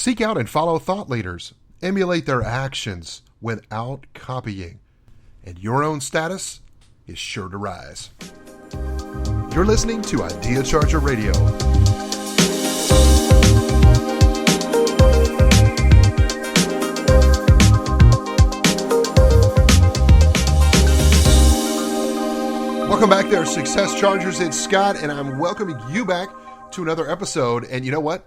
Seek out and follow thought leaders. Emulate their actions without copying. And your own status is sure to rise. You're listening to Idea Charger Radio. Welcome back there, Success Chargers. It's Scott, and I'm welcoming you back to another episode. And you know what?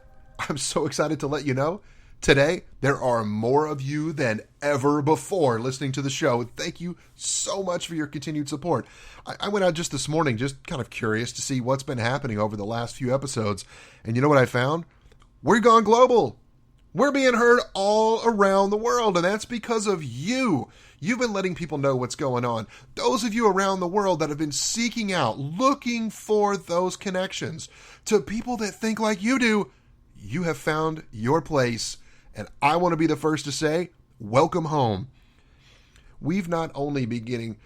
I'm so excited to let you know today there are more of you than ever before listening to the show. Thank you so much for your continued support. I went out just this morning, just kind of curious to see what's been happening over the last few episodes. And you know what I found? We're gone global. We're being heard all around the world, and that's because of you. You've been letting people know what's going on. Those of you around the world that have been seeking out, looking for those connections to people that think like you do, you have found your place, and I want to be the first to say, welcome home. We've not only been getting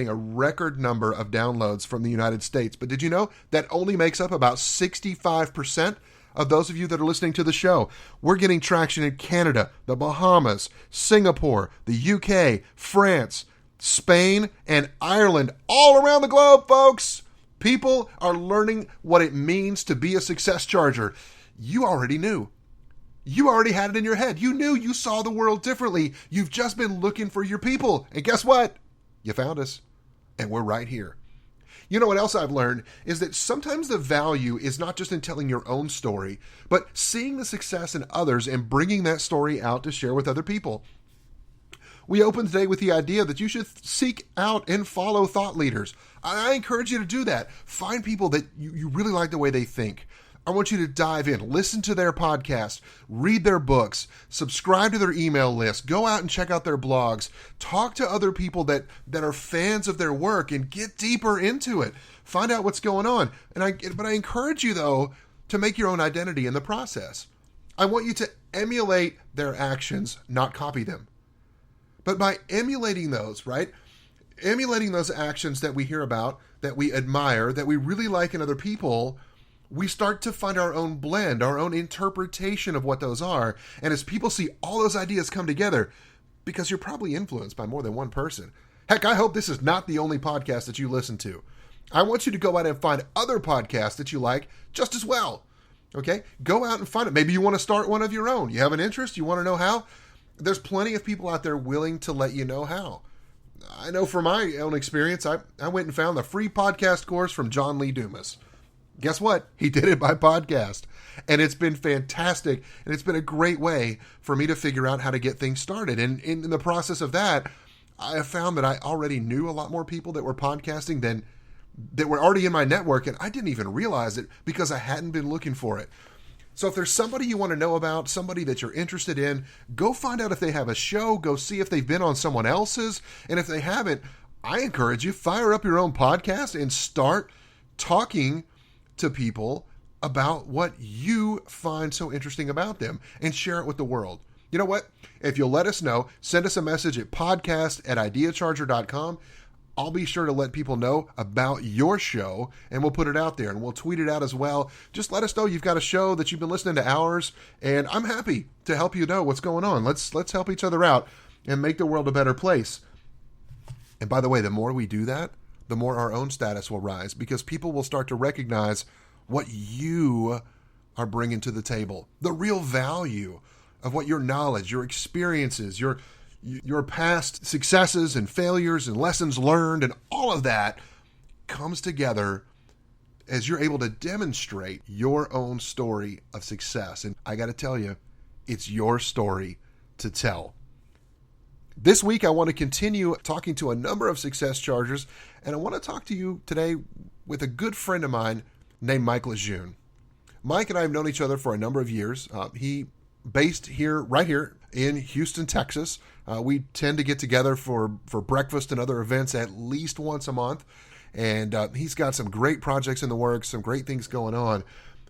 a record number of downloads from the United States, but did you know that only makes up about 65% of those of you that are listening to the show? We're getting traction in Canada, the Bahamas, Singapore, the UK, France, Spain, and Ireland, all around the globe, folks. People are learning what it means to be a success charger. You already knew. You already had it in your head. You knew. You saw the world differently. You've just been looking for your people. And guess what? You found us. And we're right here. You know what else I've learned is that sometimes the value is not just in telling your own story, but seeing the success in others and bringing that story out to share with other people. We open today with the idea that you should seek out and follow thought leaders. I encourage you to do that. Find people that you really like the way they think. I want you to dive in, listen to their podcast, read their books, subscribe to their email list, go out and check out their blogs, talk to other people that are fans of their work and get deeper into it. Find out what's going on. But I encourage you, though, to make your own identity in the process. I want you to emulate their actions, not copy them. But by emulating those, right? Emulating those actions that we hear about, that we admire, that we really like in other people, we start to find our own blend, our own interpretation of what those are. And as people see all those ideas come together, because you're probably influenced by more than one person. Heck, I hope this is not the only podcast that you listen to. I want you to go out and find other podcasts that you like just as well. Okay? Go out and find it. Maybe you want to start one of your own. You have an interest? You want to know how? There's plenty of people out there willing to let you know how. I know from my own experience, I went and found the free podcast course from John Lee Dumas. Guess what? He did it by podcast. And it's been fantastic. And it's been a great way for me to figure out how to get things started. And in the process of that, I have found that I already knew a lot more people that were podcasting than that were already in my network. And I didn't even realize it because I hadn't been looking for it. So if there's somebody you want to know about, somebody that you're interested in, go find out if they have a show. Go see if they've been on someone else's. And if they haven't, I encourage you, fire up your own podcast and start talking to people about what you find so interesting about them and share it with the world. You know what? If you'll let us know, send us a message at podcast@ideacharger.com. I'll be sure to let people know about your show and we'll put it out there and we'll tweet it out as well. Just let us know you've got a show that you've been listening to ours, and I'm happy to help you know what's going on. Let's help each other out and make the world a better place. And by the way, the more we do that, the more our own status will rise because people will start to recognize what you are bringing to the table, the real value of what your knowledge, your experiences, your past successes and failures and lessons learned and all of that comes together as you're able to demonstrate your own story of success. And I got to tell you, it's your story to tell. This week, I want to continue talking to a number of success chargers, and I want to talk to you today with a good friend of mine named Mike LeJeune. Mike and I have known each other for a number of years. He based right here in Houston, Texas. We tend to get together for breakfast and other events at least once a month, and he's got some great projects in the works, some great things going on.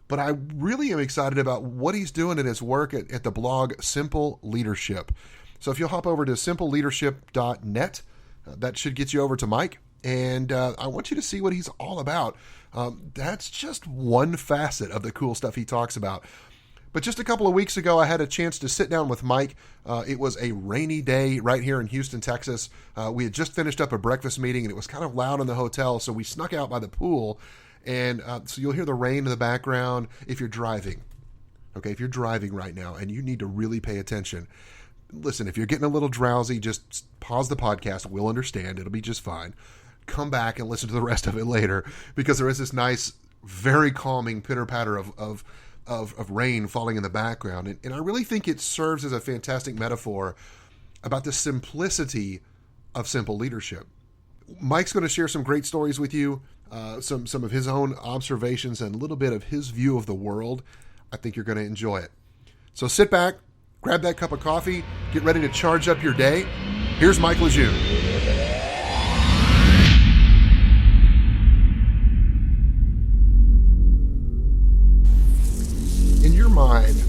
But I really am excited about what he's doing in his work at the blog Simple Leadership. So if you'll hop over to simpleleadership.net, that should get you over to Mike. And I want you to see what he's all about. That's just one facet of the cool stuff he talks about. But just a couple of weeks ago, I had a chance to sit down with Mike. It was a rainy day right here in Houston, Texas. We had just finished up a breakfast meeting, and it was kind of loud in the hotel, so we snuck out by the pool. And so you'll hear the rain in the background if you're driving. Okay, if you're driving right now and you need to really pay attention, listen, if you're getting a little drowsy, just pause the podcast. We'll understand. It'll be just fine. Come back and listen to the rest of it later, because there is this nice, very calming pitter-patter of rain falling in the background. And I really think it serves as a fantastic metaphor about the simplicity of simple leadership. Mike's going to share some great stories with you, some of his own observations and a little bit of his view of the world. I think you're going to enjoy it. So sit back, grab that cup of coffee, get ready to charge up your day. Here's Mike LeJeune. In your mind,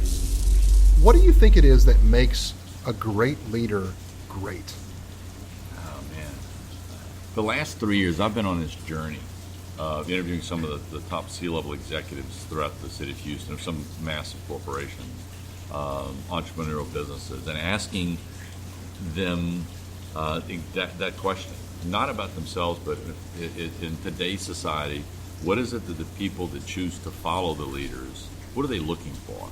what do you think it is that makes a great leader great? Oh, man. The last 3 years, I've been on this journey of interviewing some of the top C-level executives throughout the city of Houston, or some massive corporations, entrepreneurial businesses, and asking them that question, not about themselves, but in today's society, what is it that the people that choose to follow the leaders, what are they looking for?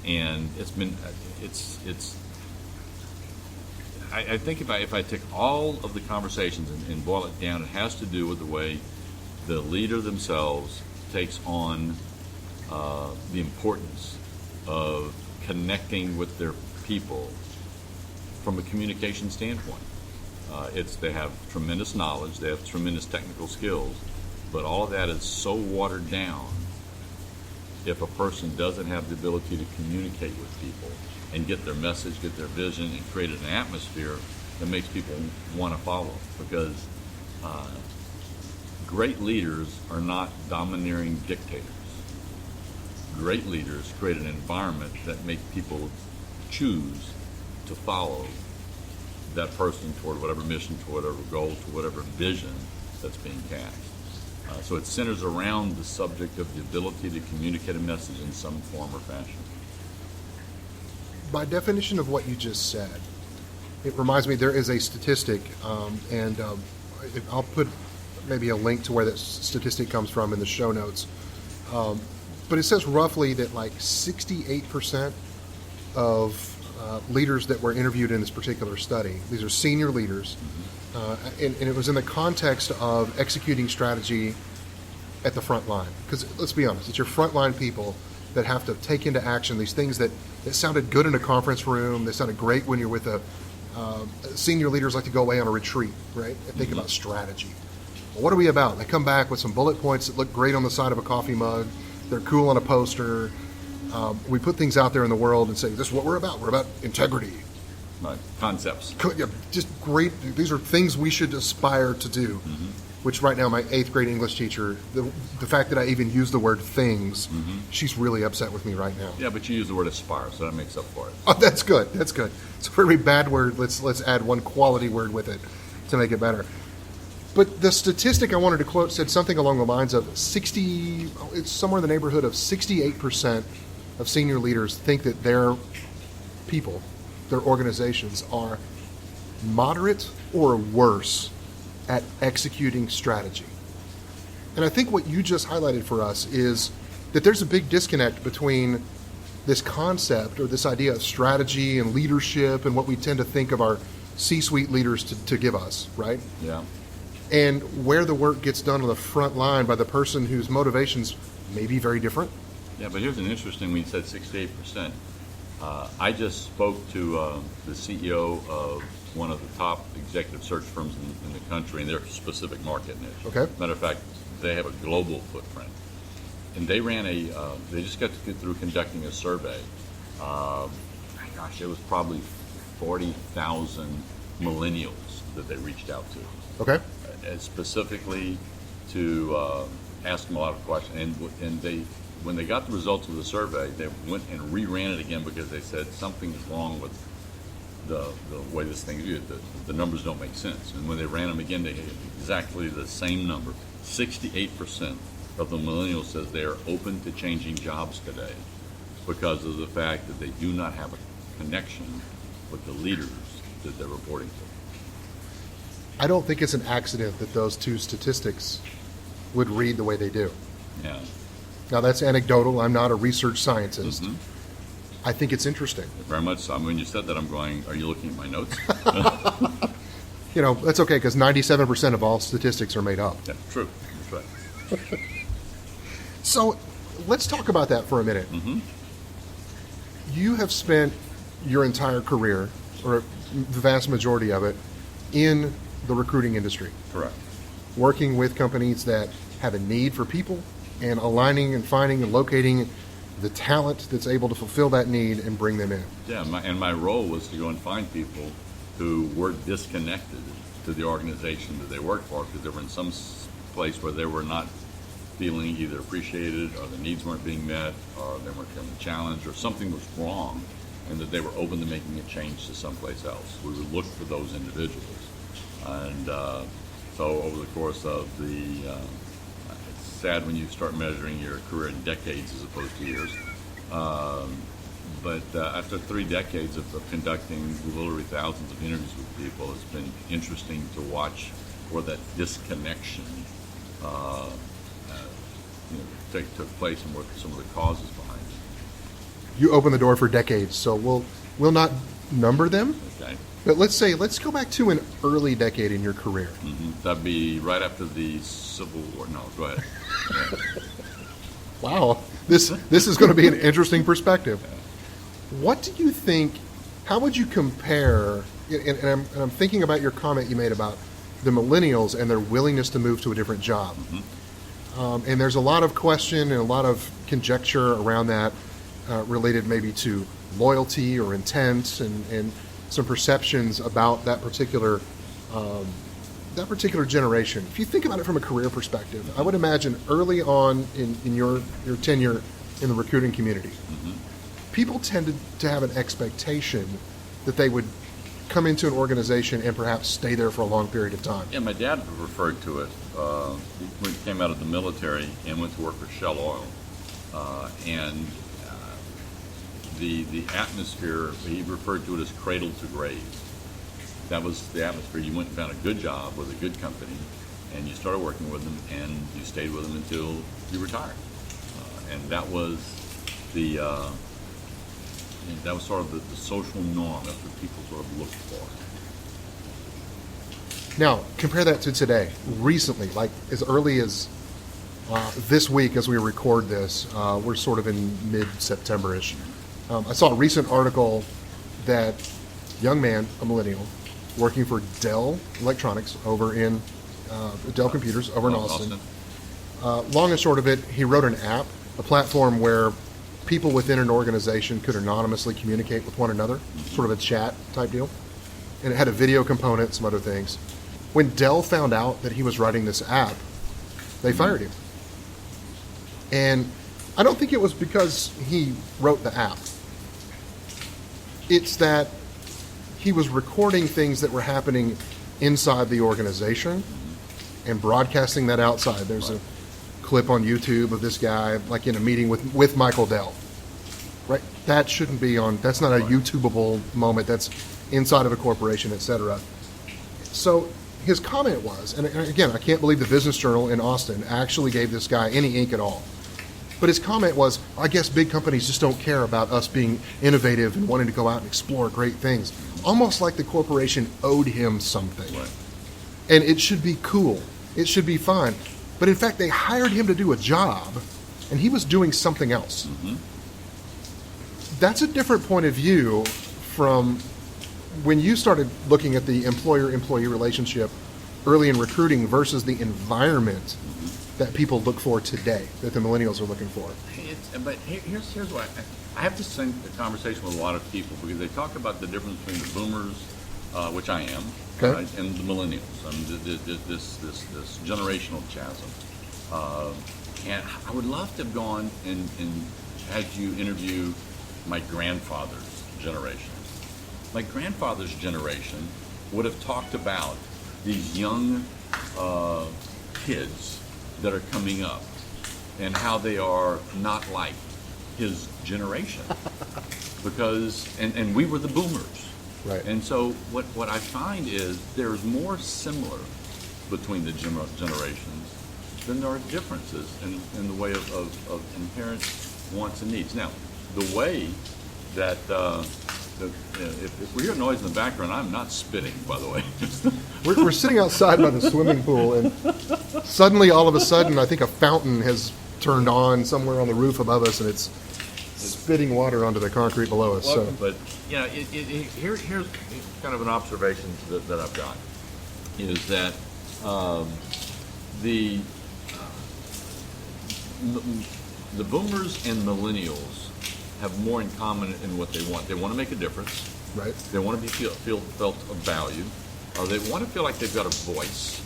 And I think if I take all of the conversations and boil it down, it has to do with the way the leader themselves takes on the importance of connecting with their people from a communication standpoint. They have tremendous knowledge, they have tremendous technical skills, but all of that is so watered down if a person doesn't have the ability to communicate with people and get their message, get their vision, and create an atmosphere that makes people want to follow. Because great leaders are not domineering dictators. Great leaders create an environment that makes people choose to follow that person toward whatever mission, toward whatever goal, to whatever vision that's being cast. So it centers around the subject of the ability to communicate a message in some form or fashion. By definition of what you just said, it reminds me there is a statistic, and I'll put maybe a link to where that statistic comes from in the show notes. But it says roughly that like 68% of leaders that were interviewed in this particular study, these are senior leaders, and it was in the context of executing strategy at the front line. Because let's be honest, it's your frontline people that have to take into action these things that sounded good in a conference room, they sounded great when you're with senior leaders like to go away on a retreat, right, and think about strategy. Well, what are we about? They come back with some bullet points that look great on the side of a coffee mug, they're cool on a poster. We put things out there in the world and say, this is what we're about. We're about integrity. Right. Concepts. Yeah, just great. These are things we should aspire to do. Which right now, my 8th grade English teacher, the fact that I even use the word things, she's really upset with me right now. Yeah, but you use the word aspire, so that makes up for it. Oh, that's good. That's good. So for every bad word, let's add one quality word with it to make it better. But the statistic I wanted to quote said something along the lines of it's somewhere in the neighborhood of 68% of senior leaders think that their people, their organizations, are moderate or worse at executing strategy. And I think what you just highlighted for us is that there's a big disconnect between this concept or this idea of strategy and leadership and what we tend to think of our C-suite leaders to give us, right? Yeah. And where the work gets done on the front line by the person whose motivations may be very different. Yeah, but here's an interesting, when you said 68%. I just spoke to the CEO of one of the top executive search firms in the country in their specific market niche. Okay. Matter of fact, they have a global footprint. And they ran they just got to get through conducting a survey. It was probably 40,000 millennials that they reached out to. Okay. Specifically to ask them a lot of questions. And when they got the results of the survey, they went and reran it again because they said something's wrong with the way this thing is viewed. The numbers don't make sense. And when they ran them again, they had exactly the same number. 68% of the millennials says they are open to changing jobs today because of the fact that they do not have a connection with the leaders that they're reporting to. I don't think it's an accident that those two statistics would read the way they do. Yeah. Now, that's anecdotal. I'm not a research scientist. I think it's interesting. Very much so. I mean, when you said that, I'm going, are you looking at my notes? That's okay, because 97% of all statistics are made up. Yeah, true. That's right. So let's talk about that for a minute. You have spent your entire career, or the vast majority of it, in the recruiting industry. Correct. Working with companies that have a need for people and aligning and finding and locating the talent that's able to fulfill that need and bring them in. Yeah, my role was to go and find people who were disconnected to the organization that they worked for because they were in some place where they were not feeling either appreciated or the needs weren't being met or they weren't feeling challenged or something was wrong and that they were open to making a change to someplace else. We would look for those individuals. And so over the course of it's sad when you start measuring your career in decades as opposed to years. But after 3 decades of conducting literally thousands of interviews with people, it's been interesting to watch where that disconnection took place and what some of the causes behind it. You opened the door for decades, so we'll not number them. Okay. But let's go back to an early decade in your career. That'd be right after the Civil War. No, go ahead. Wow, this is going to be an interesting perspective. What do you think? How would you compare? And I'm thinking about your comment you made about the millennials and their willingness to move to a different job. And there's a lot of question and a lot of conjecture around that, related maybe to loyalty or intent and some perceptions about that particular generation. If you think about it from a career perspective, I would imagine early on in your tenure in the recruiting community, people tended to have an expectation that they would come into an organization and perhaps stay there for a long period of time. Yeah, my dad referred to it when he came out of the military and went to work for Shell Oil. The atmosphere, he referred to it as cradle to grave. That was the atmosphere. You went and found a good job with a good company, and you started working with them, and you stayed with them until you retired. And that was sort of the social norm. That's what people sort of looked for. Now, compare that to today. Recently, like as early as this week as we record this, we're sort of in mid-September-ish. I saw a recent article that young man, a millennial, working for Dell Electronics over in Dell Computers over in Austin. Long and short of it, he wrote an app, a platform where people within an organization could anonymously communicate with one another, sort of a chat type deal. And it had a video component, some other things. When Dell found out that he was writing this app, they fired him. And I don't think it was because he wrote the app. It's that he was recording things that were happening inside the organization and broadcasting that outside. There's a clip on YouTube of this guy like in a meeting with Michael Dell. Right? That shouldn't be on, that's not a YouTubeable moment. That's inside of a corporation, etc. So his comment was, and again, I can't believe the Business Journal in Austin actually gave this guy any ink at all. But his comment was, I guess big companies just don't care about us being innovative and wanting to go out and explore great things. Almost like the corporation owed him something. Right. And it should be cool. It should be fine. But in fact, they hired him to do a job, and he was doing something else. That's a different point of view from when you started looking at the employer-employee relationship early in recruiting versus the environment that people look for today, that the millennials are looking for. But here's why. I have to sync the conversation with a lot of people because they talk about the difference between the boomers, which I am, okay, right, and the millennials. I mean, this generational chasm. And I would love to have gone and had you interview my grandfather's generation. My grandfather's generation would have talked about these young kids that are coming up and how they are not like his generation because and we were the boomers. Right. And so what I find is there's more similar between the generations than there are differences in the way of inherent wants and needs. Now, the way that if we hear noise in the background, I'm not spitting, by the way. We're sitting outside by the swimming pool, and suddenly, all of a sudden, I think a fountain has turned on somewhere on the roof above us, and it's spitting water onto the concrete below us. Well, but here's kind of an observation that I've got is that the boomers and millennials have more in common in what they want. They want to make a difference. Right. They want to feel felt of value. They want to feel like they've got a voice.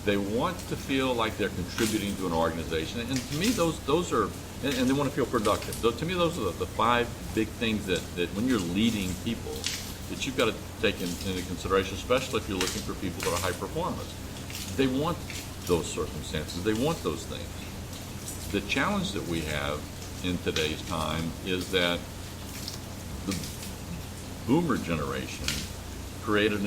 They want to feel like they're contributing to an organization. And to me, those are, and they want to feel productive. So to me, those are the five big things that when you're leading people, that you've got to take into consideration, especially if you're looking for people that are high performers. They want those circumstances. They want those things. The challenge that we have in today's time is that the boomer generation created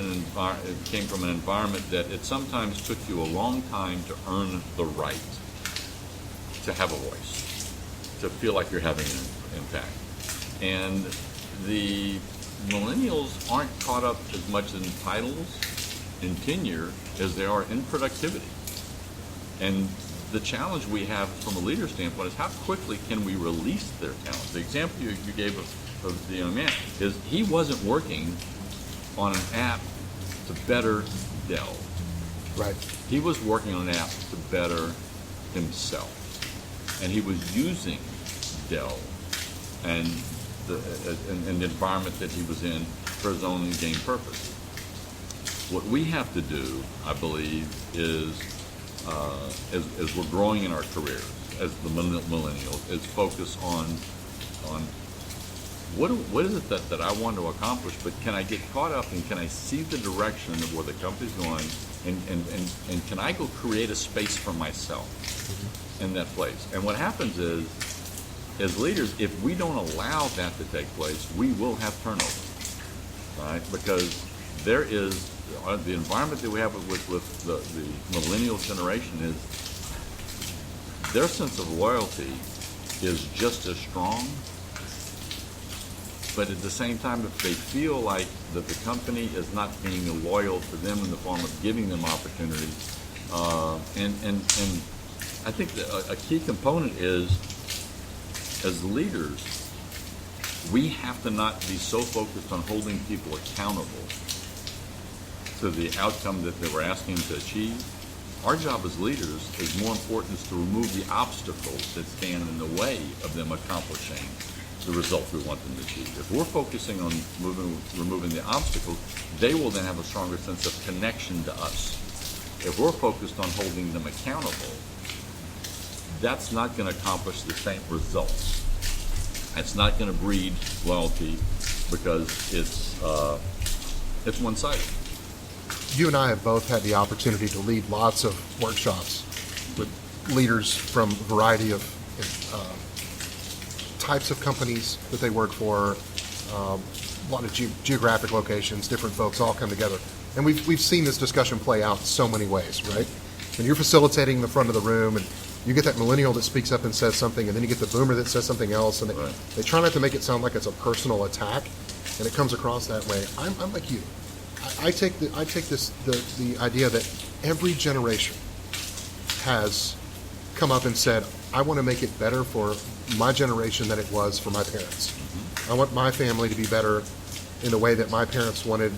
came from an environment that it sometimes took you a long time to earn the right to have a voice, to feel like you're having an impact. And the millennials aren't caught up as much in titles and tenure as they are in productivity. And the challenge we have from a leader standpoint is how quickly can we release their talent. The example you gave of the young man is he wasn't working on an app to better Dell. Right. He was working on an app to better himself. And he was using Dell and the environment that he was in for his own gain purpose. What we have to do, I believe, is as we're growing in our careers, as the millennials, is focus on what is it that I want to accomplish, but can I get caught up and can I see the direction of where the company's going, and can I go create a space for myself in that place? And what happens is, as leaders, if we don't allow that to take place, we will have turnover, right? Because there is the environment that we have with the millennial generation is their sense of loyalty is just as strong, but at the same time, if they feel like that the company is not being loyal to them in the form of giving them opportunities, and I think that a key component is, as leaders, we have to not be so focused on holding people accountable to the outcome that they were asking them to achieve. Our job as leaders is more important is to remove the obstacles that stand in the way of them accomplishing the results we want them to achieve. If we're focusing on removing the obstacles, they will then have a stronger sense of connection to us. If we're focused on holding them accountable, that's not going to accomplish the same results. It's not going to breed loyalty because it's one-sided. You and I have both had the opportunity to lead lots of workshops with leaders from a variety of types of companies that they work for, a lot of geographic locations, different folks all come together. And we've seen this discussion play out so many ways, right? And you're facilitating the front of the room, and you get that millennial that speaks up and says something, and then you get the boomer that says something else, and they try not to make it sound like it's a personal attack, and it comes across that way. I'm like you. I take the idea that every generation has come up and said, I want to make it better for my generation than it was for my parents. I want my family to be better in the way that my parents wanted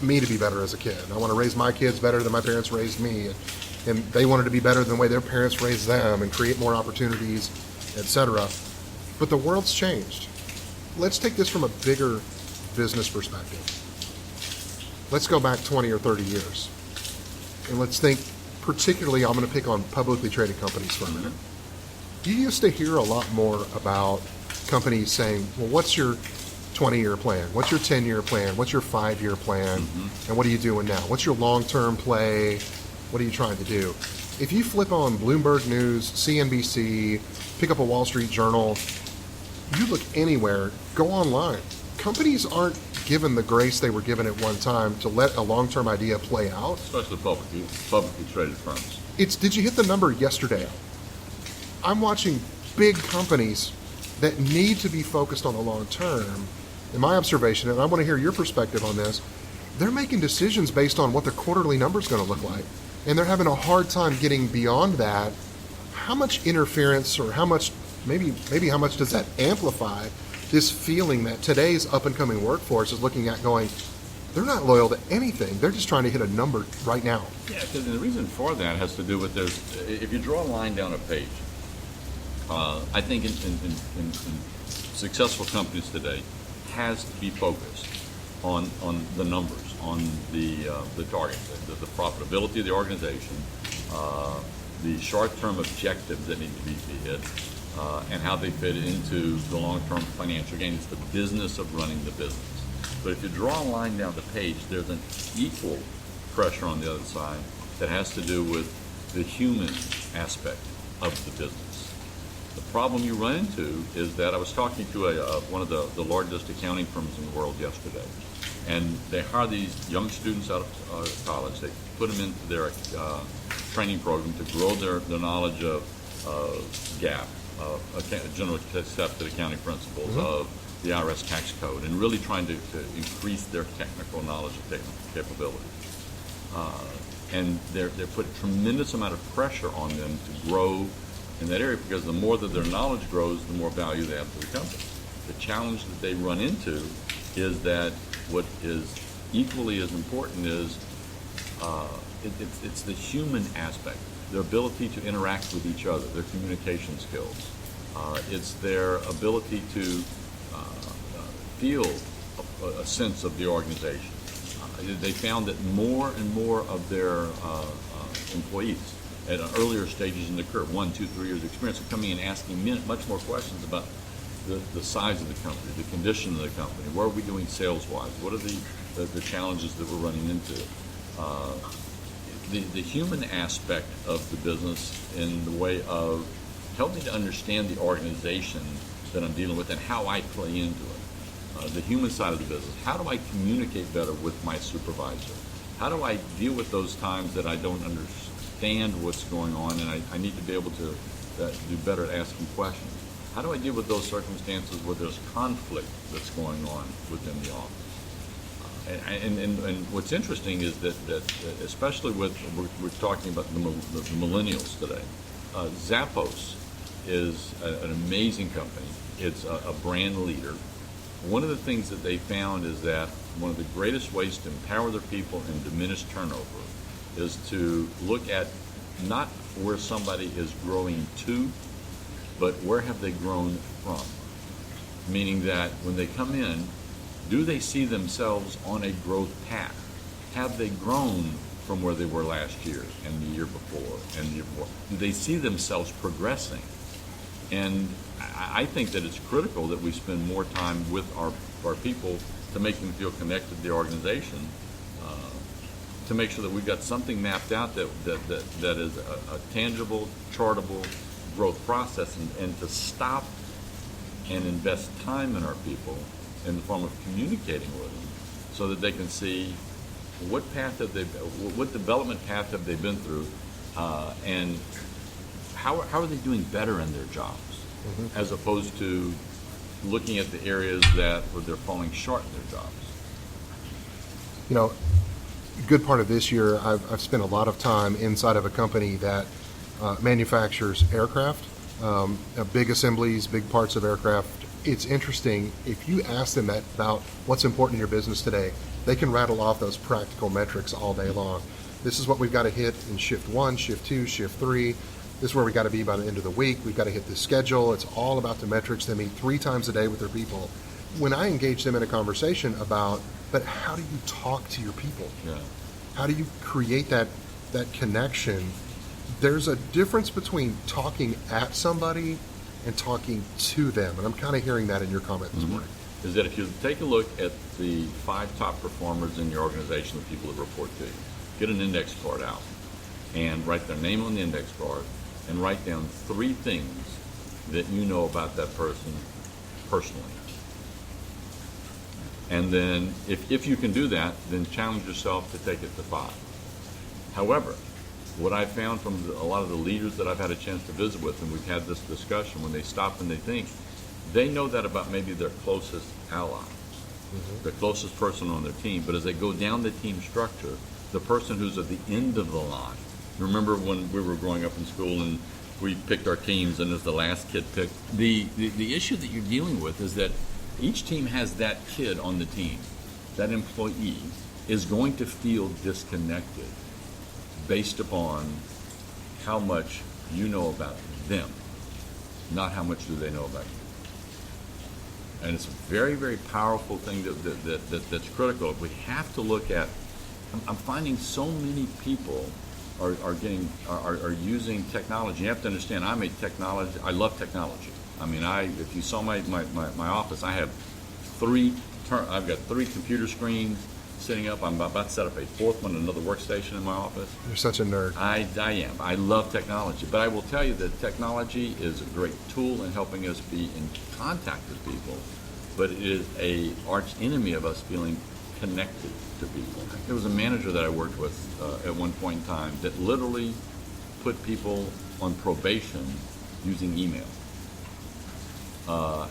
me to be better as a kid. I want to raise my kids better than my parents raised me, and they wanted to be better than the way their parents raised them and create more opportunities, etc. But the world's changed. Let's take this from a bigger business perspective. Let's go back 20 or 30 years. And let's think, particularly, I'm going to pick on publicly traded companies for a minute. You used to hear a lot more about companies saying, well, what's your 20-year plan? What's your 10-year plan? What's your 5-year plan? And what are you doing now? What's your long-term play? What are you trying to do? If you flip on Bloomberg News, CNBC, pick up a Wall Street Journal, you look anywhere, go online. Companies aren't given the grace they were given at one time to let a long-term idea play out. Especially publicly traded firms. Did you hit the number yesterday? I'm watching big companies that need to be focused on the long term. In my observation, and I want to hear your perspective on this, they're making decisions based on what the quarterly number is going to look like. And they're having a hard time getting beyond that. How much interference or how much, maybe how much does that amplify this feeling that today's up-and-coming workforce is looking at going, they're not loyal to anything. They're just trying to hit a number right now. Yeah, because the reason for that has to do with if you draw a line down a page, I think in successful companies today has to be focused on the numbers, on the target, the profitability of the organization, the short-term objectives that need to be hit, and how they fit into the long-term financial gain. It's the business of running the business. But if you draw a line down the page, there's an equal pressure on the other side that has to do with the human aspect of the business. The problem you run into is that I was talking to one of the largest accounting firms in the world yesterday, and they hire these young students out of college. They put them into their training program to grow their knowledge of GAAP, generally accepted accounting principles, of the IRS tax code, and really trying to increase their technical knowledge and technical capability. And they're put a tremendous amount of pressure on them to grow in that area, because the more that their knowledge grows, the more value they have to the company. The challenge that they run into is that what is equally as important is it's the human aspect, their ability to interact with each other, their communication skills. It's their ability to feel a sense of the organization. They found that more and more of their employees at earlier stages in the curve, 1, 2, 3 years experience, are coming and asking much more questions about the size of the company, the condition of the company, what are we doing sales-wise, what are the challenges that we're running into. The human aspect of the business in the way of helping to understand the organization that I'm dealing with and how I play into it. The human side of the business. How do I communicate better with my supervisor? How do I deal with those times that I don't understand what's going on and I need to be able to do better at asking questions? How do I deal with those circumstances where there's conflict that's going on within the office? And what's interesting is that especially we're talking about the millennials today. Zappos is an amazing company. It's a brand leader. One of the things that they found is that one of the greatest ways to empower their people and diminish turnover is to look at not where somebody is growing to, but where have they grown from? Meaning that when they come in, do they see themselves on a growth path? Have they grown from where they were last year and the year before and the year before? Do they see themselves progressing? And I think that it's critical that we spend more time with our people to make them feel connected to the organization, to make sure that we've got something mapped out that is a tangible, chartable growth process, and to stop and invest time in our people in the form of communicating with them so that they can see what development path have they been through, and how are they doing better in their jobs, as opposed to looking at the areas where they're falling short in their jobs. You know, a good part of this year, I've spent a lot of time inside of a company that manufactures aircraft, big assemblies, big parts of aircraft. It's interesting, if you ask them about what's important in your business today, they can rattle off those practical metrics all day long. This is what we've got to hit in shift 1, shift 2, shift 3. This is where we got to be by the end of the week. We've got to hit the schedule. It's all about the metrics. They meet 3 times a day with their people. When I engage them in a conversation about, but how do you talk to your people? Yeah. How do you create that connection? There's a difference between talking at somebody and talking to them. And I'm kind of hearing that in your comment this morning. Is that if you take a look at the 5 top performers in your organization, the people that report to you, get an index card out and write their name on the index card and write down 3 things that you know about that person personally. And then if you can do that, then challenge yourself to take it to 5. However, what I found from a lot of the leaders that I've had a chance to visit with, and we've had this discussion, when they stop and they think, they know that about maybe their closest ally, the closest person on their team, but as they go down the team structure, the person who's at the end of the line. Remember when we were growing up in school and we picked our teams and as the last kid picked? The issue that you're dealing with is that each team has that kid on the team. That employee is going to feel disconnected based upon how much you know about them, not how much do they know about you. And it's a very, very powerful thing that's critical. We have to look at, I'm finding so many people are using technology. You have to understand, I love technology. I mean, if you saw my office, I've got 3 computer screens sitting up. I'm about to set up a 4th one, another workstation in my office. You're such a nerd. I am. I love technology. But I will tell you that technology is a great tool in helping us be in contact with people, but it is an arch enemy of us feeling connected to people. There was a manager that I worked with at one point in time that literally put people on probation using email.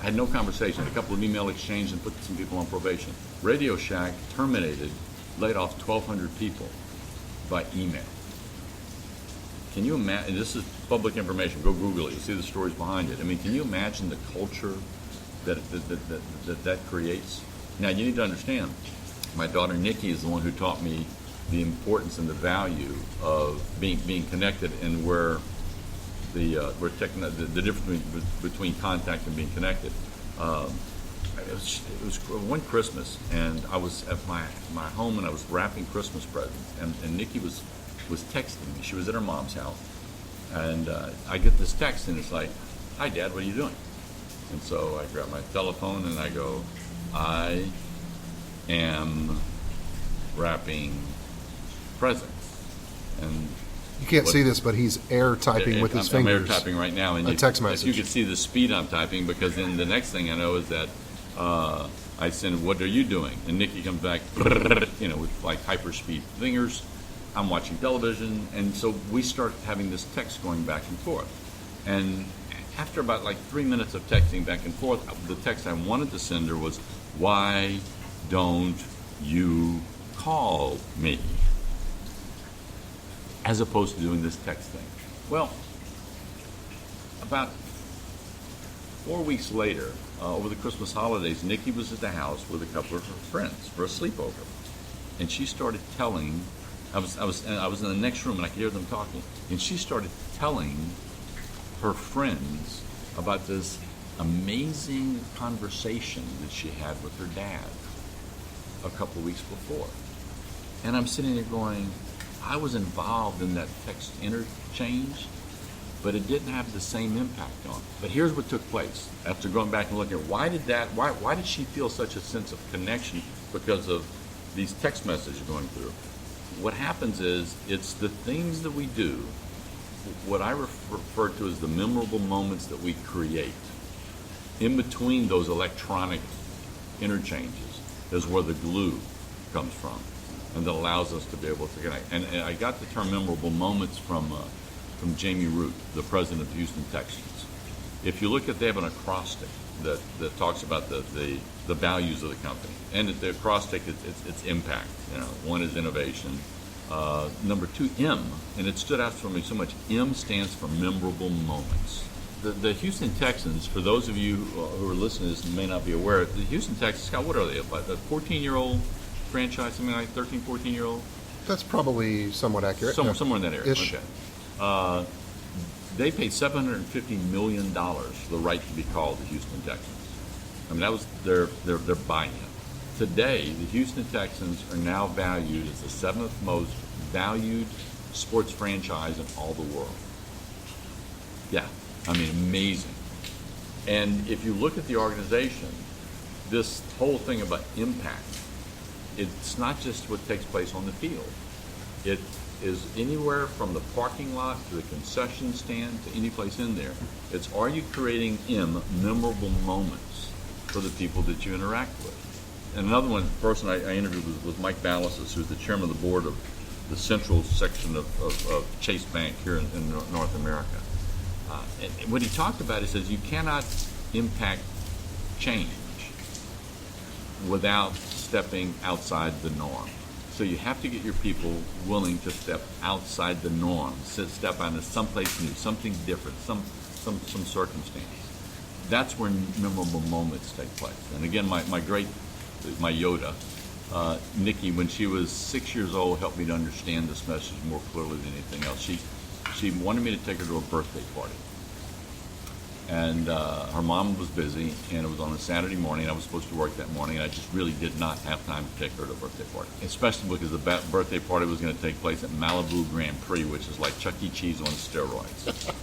Had no conversation, had a couple of email exchanges and put some people on probation. Radio Shack laid off 1,200 people by email. Can you imagine, this is public information, go Google it, you see the stories behind it. I mean, can you imagine the culture that creates? Now, you need to understand, my daughter Nikki is the one who taught me the importance and the value of being connected, and where the difference between contact and being connected. It was one Christmas, and I was at my home and I was wrapping Christmas presents, and Nikki was texting me. She was at her mom's house, and I get this text, and it's like, "Hi, Dad, what are you doing?" And so I grab my telephone and I go, "I am wrapping presents." And you can't see this, but he's air typing with his fingers. I'm air typing right now, and a text message. You can see the speed I'm typing, because then the next thing I know is that I send, "What are you doing?" And Nikki comes back, with like hyperspeed fingers. I'm watching television, and so we start having this text going back and forth. And after about like 3 minutes of texting back and forth, the text I wanted to send her was, "Why don't you call me?" As opposed to doing this text thing. Well, about 4 weeks later, over the Christmas holidays, Nikki was at the house with a couple of her friends for a sleepover, and she started telling. I was in the next room and I could hear them talking, and she started telling her friends about this amazing conversation that she had with her dad a couple of weeks before. And I'm sitting there going, I was involved in that text interchange, but it didn't have the same impact on it. But here's what took place. After going back and looking at why did she feel such a sense of connection because of these text messages going through? What happens is, it's the things that we do, what I refer to as the memorable moments that we create in between those electronic interchanges, is where the glue comes from, and that allows us to be able to connect. And I got the term memorable moments from Jamie Root, the president of the Houston Texans. If you look at, they have an acrostic that talks about the values of the company, and the acrostic it's impact. One is innovation. Number 2, M, and it stood out for me so much. M stands for memorable moments. The Houston Texans, for those of you who are listening to this and may not be aware, the Houston Texans, Scott, what are they, about a 14-year-old franchise, something like 13, 14-year-old? That's probably somewhat accurate. Somewhere in that area. Ish. Okay. They paid $750 million for the right to be called the Houston Texans. I mean, that was their buy-in. Today, the Houston Texans are now valued as the 7th most valued sports franchise in all the world. Yeah, I mean, amazing. And if you look at the organization, this whole thing about impact, it's not just what takes place on the field. is anywhere from the parking lot to the concession stand to any place in there. It's, are you creating memorable moments for the people that you interact with? And another person I interviewed was Mike Ballas, who's the chairman of the board of the central section of Chase Bank here in North America. And what he talked about, he says you cannot impact change without stepping outside the norm. So you have to get your people willing to step outside the norm, step out into someplace new, something different, some circumstance. That's where memorable moments take place. And again, my Yoda, Nikki, when she was 6 years old, helped me to understand this message more clearly than anything else. She wanted me to take her to a birthday party. And her mom was busy, and it was on a Saturday morning. I was supposed to work that morning, and I just really did not have time to take her to a birthday party, especially because the birthday party was going to take place at Malibu Grand Prix, which is like Chuck E. Cheese on steroids.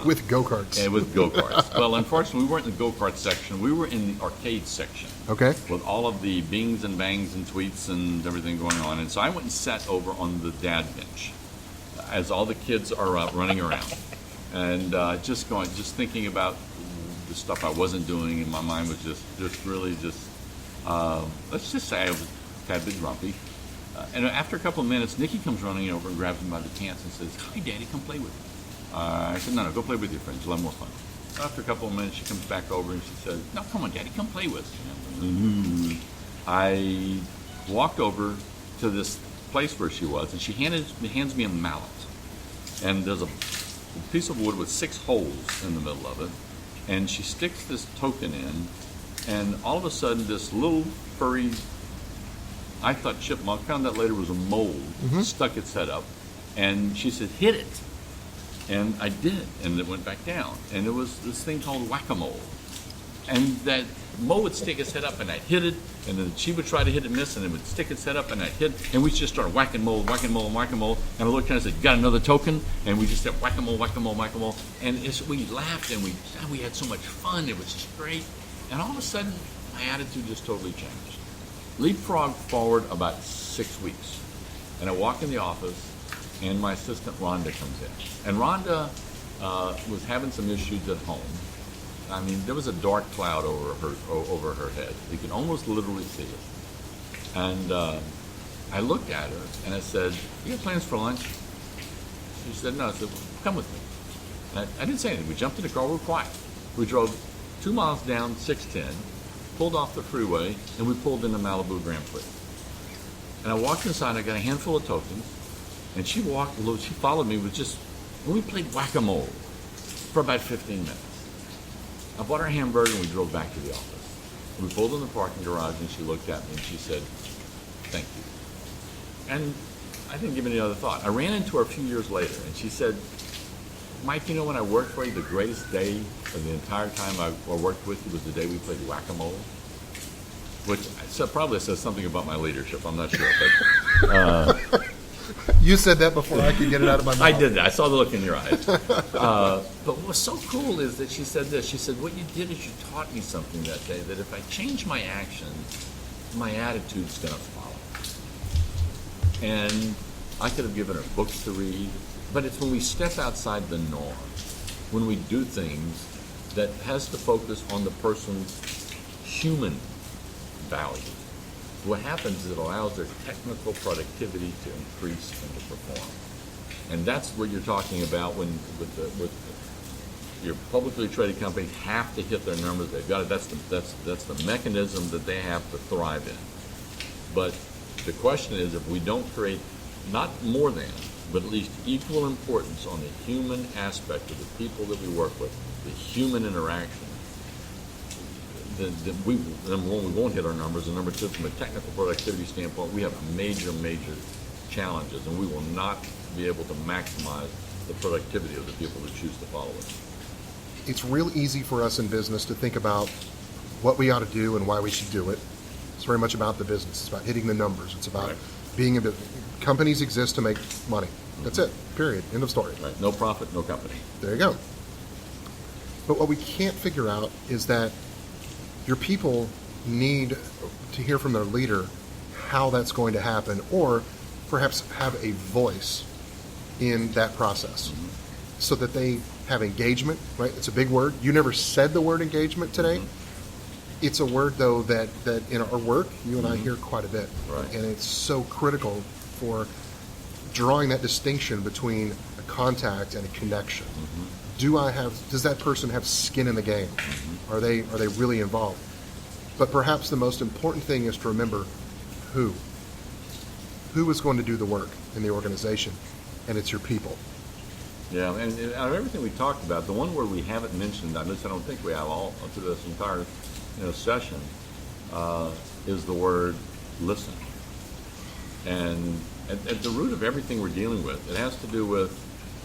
With go-karts. And with go-karts. Well, unfortunately, we weren't in the go-kart section. We were in the arcade section. Okay. With all of the bings and bangs and tweets and everything going on. And so I went and sat over on the dad bench as all the kids are running around. And just thinking about the stuff I wasn't doing, and my mind was just really let's just say I was a tad bit grumpy. And after a couple of minutes, Nikki comes running over and grabs me by the pants and says, "Hi, Daddy, come play with me." I said, no, go play with your friends. You'll have more fun. After a couple of minutes, she comes back over and she said, "No, come on, Daddy, come play with me." I walked over to this place where she was, and she hands me a mallet. And there's a piece of wood with 6 holes in the middle of it, and she sticks this token in, and all of a sudden this little furry, I thought chipmunk, found out later was a mole, stuck its head up, and she said, "Hit it." And I did, and it went back down, and it was this thing called whack-a-mole. And that mole would stick its head up, and I'd hit it, and then she would try to hit and miss, and it would stick its head up, and I'd hit, and we just started whack-a-mole, whack-a-mole, whack-a-mole, and I looked at her and said, "Got another token?" And we just said whack-a-mole, whack-a-mole, whack-a-mole, and we laughed, and we had so much fun. It was just great, and all of a sudden, my attitude just totally changed. Leapfrog forward about 6 weeks, and I walk in the office, and my assistant Rhonda comes in, and Rhonda was having some issues at home. I mean, there was a dark cloud over her head. You could almost literally see it. And I looked at her and I said, "You got plans for lunch?" She said, "No." I said, "Come with me." And I didn't say anything. We jumped in the car. We were quiet. We drove 2 miles down 610, pulled off the freeway, and we pulled into Malibu Grand Prix. And I walked inside. I got a handful of tokens, and she followed me with and we played whack-a-mole for about 15 minutes. I bought her a hamburger and we drove back to the office. We pulled in the parking garage and she looked at me and she said, "Thank you." And I didn't give it any other thought. I ran into her a few years later and she said, "Mike, you know, when I worked for you, the greatest day of the entire time I worked with you was the day we played whack-a-mole." Which probably says something about my leadership. I'm not sure. But You said that before I could get it out of my mouth. I did that. I saw the look in your eyes. But what was so cool is that she said this. She said, "What you did is you taught me something that day, that if I change my actions, my attitude's going to follow." And I could have given her books to read, but it's when we step outside the norm, when we do things that has to focus on the person's human value. What happens is it allows their technical productivity to increase and to perform. And that's what you're talking about when with your publicly traded companies have to hit their numbers. They've got it. That's the mechanism that they have to thrive in. But the question is, if we don't create not more than, but at least equal importance on the human aspect of the people that we work with, the human interaction, then number one, we won't hit our numbers, and number two, from a technical productivity standpoint, we have major challenges, and we will not be able to maximize the productivity of the people that choose to follow us. It's real easy for us in business to think about what we ought to do and why we should do it. It's very much about the business. It's about hitting the numbers. It's about being a business. Companies exist to make money. That's it. Period. End of story. Right. No profit, no company. There you go. But what we can't figure out is that your people need to hear from their leader how that's going to happen, or perhaps have a voice in that process so that they have engagement, right? It's a big word. You never said the word engagement today. It's a word, though, that in our work, you and I hear quite a bit. Right. And it's so critical for drawing that distinction between a contact and a connection. Does that person have skin in the game? Are they really involved? But perhaps the most important thing is to remember who is going to do the work in the organization, and it's your people. Yeah, and out of everything we talked about, the one word we haven't mentioned, at least I don't think we have all through this entire session, is the word listen. And at the root of everything we're dealing with, it has to do with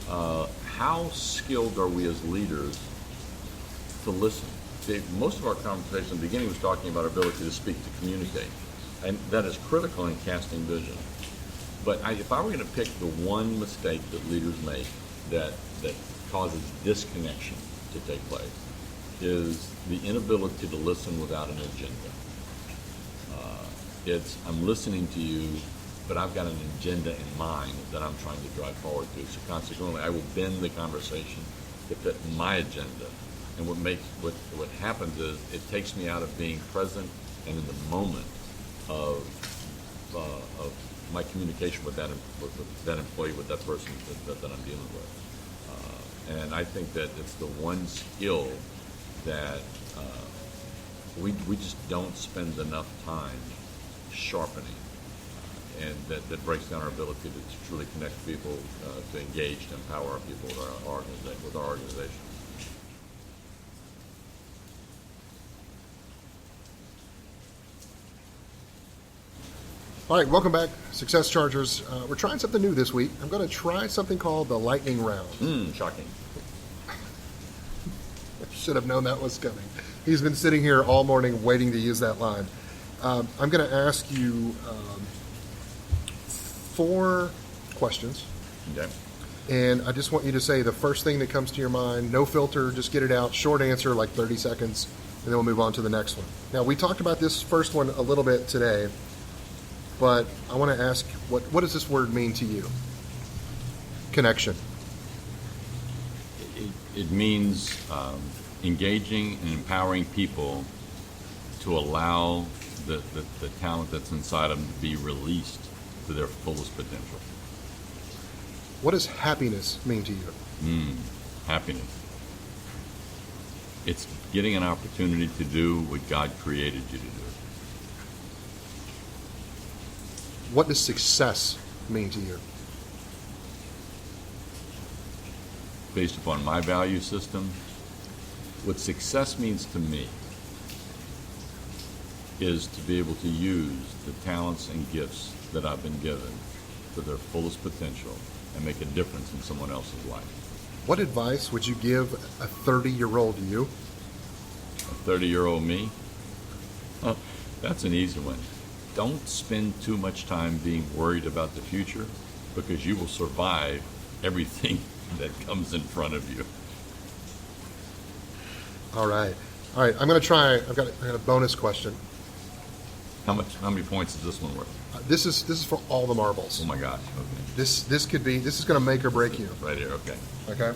how skilled are we as leaders to listen. See, most of our conversation in the beginning was talking about our ability to speak, to communicate. And that is critical in casting vision. But if I were going to pick the one mistake that leaders make that causes disconnection to take place, is the inability to listen without an agenda. I'm listening to you, but I've got an agenda in mind that I'm trying to drive forward to. So consequently, I will bend the conversation to fit my agenda. And what happens is it takes me out of being present and in the moment of my communication with that employee, with that person that I'm dealing with. And I think that it's the one skill that we just don't spend enough time sharpening, and that breaks down our ability to truly connect people, to engage, to empower our people with our organization. All right, welcome back, Success Chargers. We're trying something new this week. I'm going to try something called the lightning round. Shocking. Should have known that was coming. He's been sitting here all morning waiting to use that line. I'm going to ask you 4 questions. Okay. And I just want you to say the first thing that comes to your mind. No filter, just get it out. Short answer, like 30 seconds, and then we'll move on to the next one. Now, we talked about this first one a little bit today, but I want to ask, what does this word mean to you? Connection. It means engaging and empowering people to allow the talent that's inside them to be released to their fullest potential. What does happiness mean to you? Happiness. It's getting an opportunity to do what God created you to do. What does success mean to you? Based upon my value system, what success means to me is to be able to use the talents and gifts that I've been given to their fullest potential and make a difference in someone else's life. What advice would you give a 30-year-old you? A 30-year-old me? Oh, that's an easy one. Don't spend too much time being worried about the future, because you will survive everything that comes in front of you. All right. I'm going to try. I've got a bonus question. How many points is this one worth? This is for all the marbles. Oh my gosh. Okay. This is going to make or break you. Right here. Okay. Okay.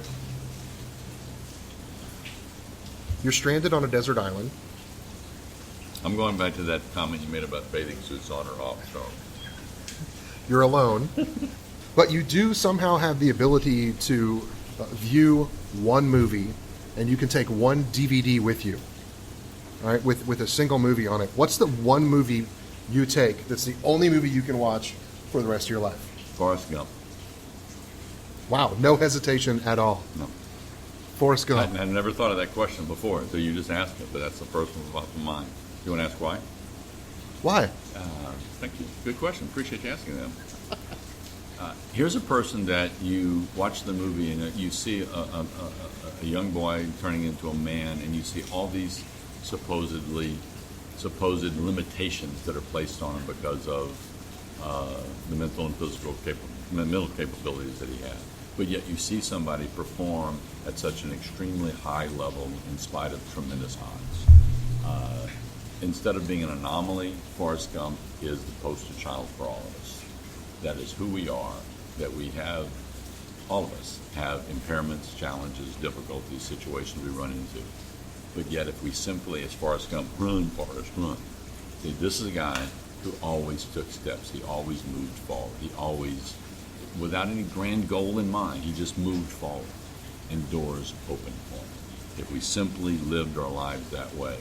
You're stranded on a desert island. I'm going back to that comment you made about bathing suits on or off. So You're alone, but you do somehow have the ability to view one movie, and you can take one DVD with you. All right, with a single movie on it. What's the one movie you take that's the only movie you can watch for the rest of your life? Forrest Gump. Wow, no hesitation at all. No. Forrest Gump. I never thought of that question before, so you just asked it, but that's the first one off my mind. You want to ask why? Why? Thank you. Good question. Appreciate you asking that. Here's a person that you watch the movie and you see a young boy turning into a man, and you see all these supposed limitations that are placed on him because of the mental and physical mental capabilities that he has. But yet you see somebody perform at such an extremely high level in spite of tremendous odds. Instead of being an anomaly, Forrest Gump is the poster child for all of us. that is who we are, that we have, all of us have impairments, challenges, difficulties, situations we run into. But yet if we simply, as far as come, run, Forrest, run. See, this is a guy who always took steps. He always moved forward. He always, without any grand goal in mind, he just moved forward, and doors opened for him. If we simply lived our lives that way,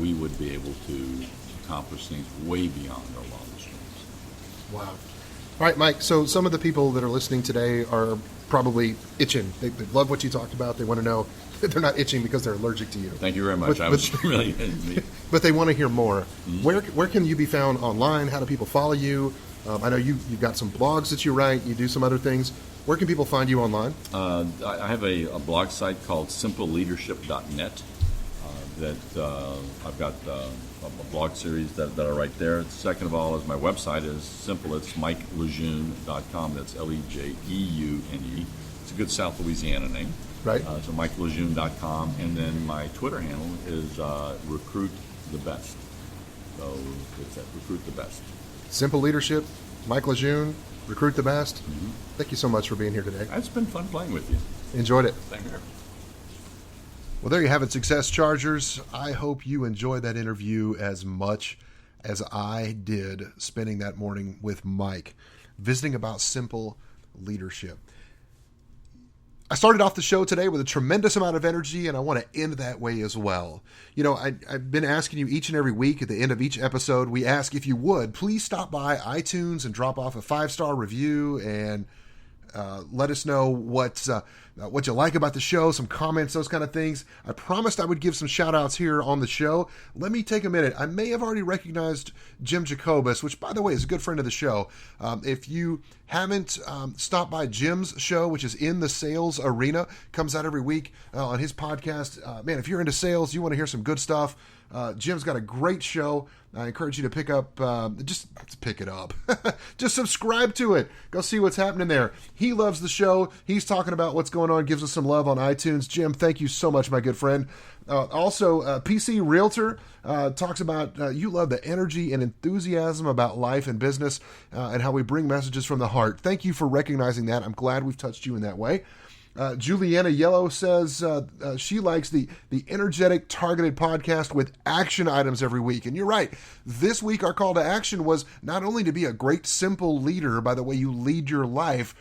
we would be able to accomplish things way beyond our wildest dreams. Wow. All right, Mike, so some of the people that are listening today are probably itching. They love what you talked about. They want to know that they're not itching because they're allergic to you. Thank you very much. I was really But they want to hear more. Mm-hmm. Where can you be found online? How do people follow you? I know you've got some blogs that you write. You do some other things. Where can people find you online? I have a blog site called simpleleadership.net that I've got a blog series that I write there. Second of all, is my website is simple. It's MikeLeJeune.com. That's LeJeune. It's a good South Louisiana name. Right. So MikeLeJeune.com. And then my Twitter handle is Recruit the Best. So it's at Recruit the Best. Simple Leadership, Mike LeJeune, Recruit the Best. Mm-hmm. Thank you so much for being here today. It's been fun playing with you. Enjoyed it. Thank you. Well, there you have it, Success Chargers. I hope you enjoyed that interview as much as I did spending that morning with Mike, visiting about simple leadership. I started off the show today with a tremendous amount of energy, and I want to end that way as well. You know, I've been asking you each and every week at the end of each episode, we ask if you would, please stop by iTunes and drop off a 5-star review and let us know what you like about the show, some comments, those kind of things. I promised I would give some shout outs here on the show. Let me take a minute. I may have already recognized Jim Jacobus, which, by the way, is a good friend of the show. If you haven't stopped by Jim's show, which is In the Sales Arena, comes out every week on his podcast. Man, if you're into sales, you want to hear some good stuff, Jim's got a great show. I encourage you to pick up, just pick it up. Just subscribe to it. Go see what's happening there. He loves the show. He's talking about what's going on, gives us some love on iTunes. Jim, thank you so much, my good friend. Also, PC Realtor talks about you love the energy and enthusiasm about life and business and how we bring messages from the heart. Thank you for recognizing that. I'm glad we've touched you in that way. Juliana Yellow says she likes the energetic, targeted podcast with action items every week. And you're right. This week, our call to action was not only to be a great, simple leader by the way you lead your life,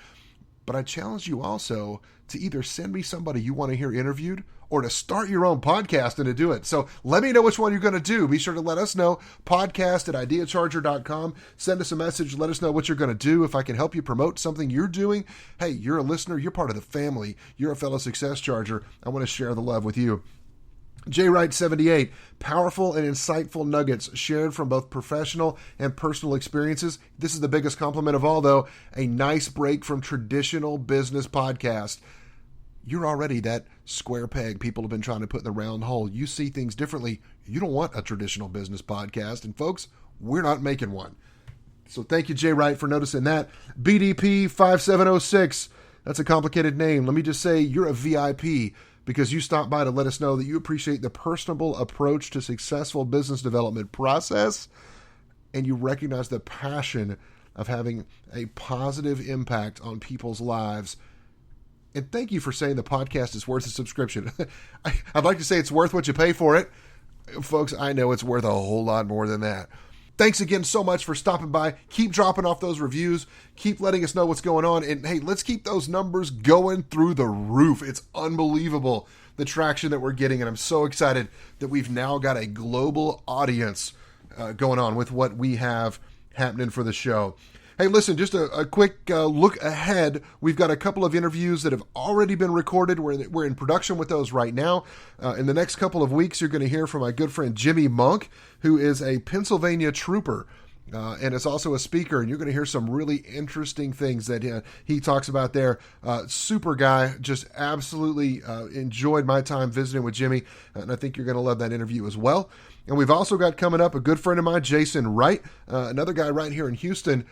but I challenge you also to either send me somebody you want to hear interviewed or to start your own podcast and to do it. So let me know which one you're going to do. Be sure to let us know. Podcast@ideacharger.com. Send us a message. Let us know what you're going to do. If I can help you promote something you're doing, hey, you're a listener. You're part of the family. You're a fellow Success Charger. I want to share the love with you. J. Wright 78, powerful and insightful nuggets shared from both professional and personal experiences. This is the biggest compliment of all, though. A nice break from traditional business podcast. You're already that square peg people have been trying to put in the round hole. You see things differently. You don't want a traditional business podcast. And folks, we're not making one. So thank you, Jay Wright, for noticing that. BDP 5706. That's a complicated name. Let me just say you're a VIP because you stopped by to let us know that you appreciate the personable approach to successful business development process, and you recognize the passion of having a positive impact on people's lives. And thank you for saying the podcast is worth a subscription. I'd like to say it's worth what you pay for it. Folks, I know it's worth a whole lot more than that. Thanks again so much for stopping by. Keep dropping off those reviews. Keep letting us know what's going on. And hey, let's keep those numbers going through the roof. It's unbelievable, the traction that we're getting. And I'm so excited that we've now got a global audience going on with what we have happening for the show. Hey, listen, just a quick look ahead. We've got a couple of interviews that have already been recorded. We're in production with those right now. In the next couple of weeks, you're going to hear from my good friend Jimmy Monk, who is a Pennsylvania trooper and is also a speaker. And you're going to hear some really interesting things that he talks about there. Super guy. Just absolutely enjoyed my time visiting with Jimmy. And I think you're going to love that interview as well. And we've also got coming up a good friend of mine, Jason Wright, another guy right here in Houston.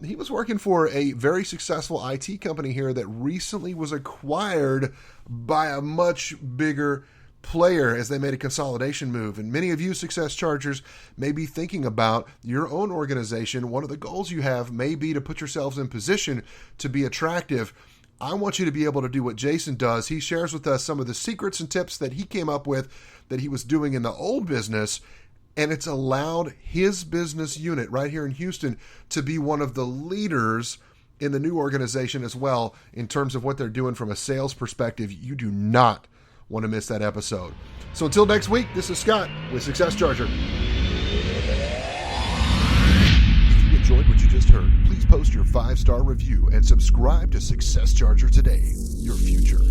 He was working for a very successful IT company here that recently was acquired by a much bigger player as they made a consolidation move. And many of you Success Chargers may be thinking about your own organization. One of the goals you have may be to put yourselves in position to be attractive. I want you to be able to do what Jason does. He shares with us some of the secrets and tips that he came up with that he was doing in the old business, and it's allowed his business unit right here in Houston to be one of the leaders in the new organization as well in terms of what they're doing from a sales perspective. You do not want to miss that episode. So until next week, this is Scott with Success Charger. If you enjoyed what you just heard, please post your 5-star review and subscribe to Success Charger today. Your future